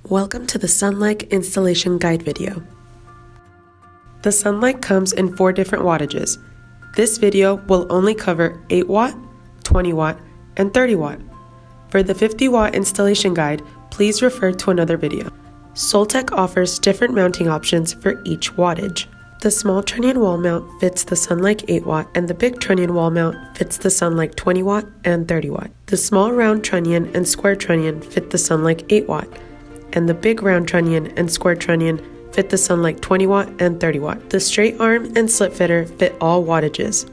Welcome to the SUNLIKE installation guide video. The SUNLIKE comes in 4 different wattages. This video will only cover 8 watt, 20 watt, and 30 watt. For the 50 watt installation guide, please refer to another video. SOLTECH offers different mounting options for each wattage. The small trunnion wall mount fits the SUNLIKE 8 watt and the big trunnion wall mount fits the SUNLIKE 20 watt and 30 watt. The small round trunnion and square trunnion fit the SUNLIKE 8 watt. And the big round trunnion and square trunnion fit the SUNLIKE 20 watt and 30 watt. The straight arm and slip fitter fit all wattages.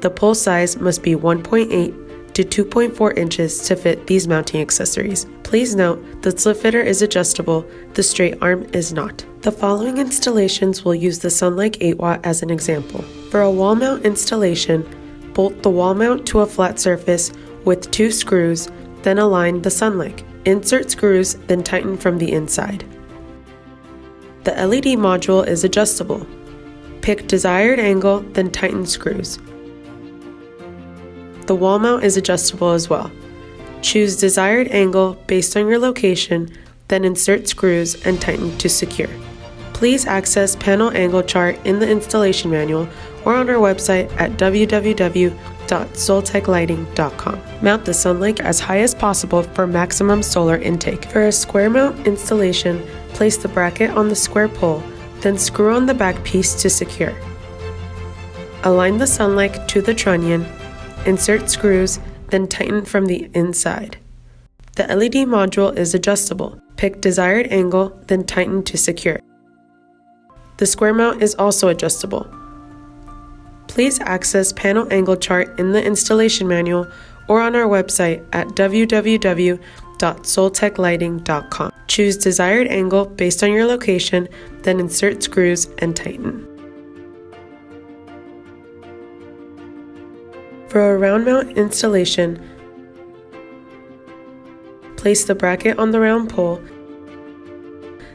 The pole size must be 1.8 to 2.4 inches to fit these mounting accessories. Please note, the slip fitter is adjustable, the straight arm is not. The following installations will use the SUNLIKE 8 watt as an example. For a wall mount installation, bolt the wall mount to a flat surface with 2 screws, then align the SUNLIKE. Insert screws, then tighten from the inside. The LED module is adjustable. Pick desired angle, then tighten screws. The wall mount is adjustable as well. Choose desired angle based on your location, then insert screws and tighten to secure. Please access panel angle chart in the installation manual or on our website at www.soltechlighting.com. Mount the SUNLIKE as high as possible for maximum solar intake. For a square mount installation, place the bracket on the square pole, then screw on the back piece to secure. Align the SUNLIKE to the trunnion, insert screws, then tighten from the inside. The LED module is adjustable. Pick desired angle, then tighten to secure. The square mount is also adjustable. Please access panel angle chart in the installation manual or on our website at www.soltechlighting.com. Choose desired angle based on your location, then insert screws and tighten. For a round mount installation, place the bracket on the round pole,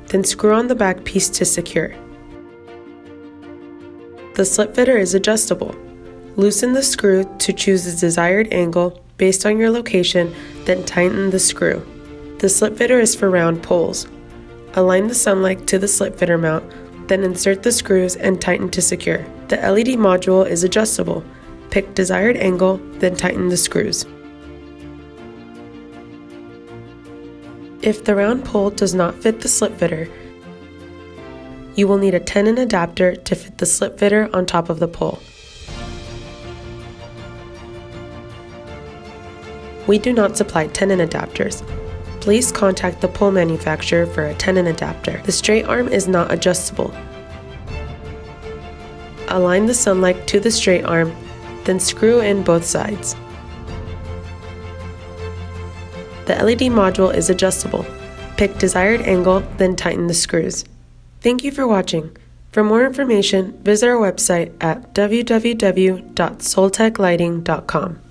then screw on the back piece to secure. The slip fitter is adjustable. Loosen the screw to choose the desired angle based on your location, then tighten the screw. The slip fitter is for round poles. Align the SUNLIKE to the slip fitter mount, then insert the screws and tighten to secure. The LED module is adjustable. Pick desired angle, then tighten the screws. If the round pole does not fit the slip fitter, you will need a tenon adapter to fit the slip fitter on top of the pole. We do not supply tenon adapters. Please contact the pole manufacturer for a tenon adapter. The straight arm is not adjustable. Align the SUNLIKE to the straight arm, then screw in both sides. The LED module is adjustable. Pick desired angle, then tighten the screws. Thank you for watching. For more information, visit our website at www.soltechlighting.com.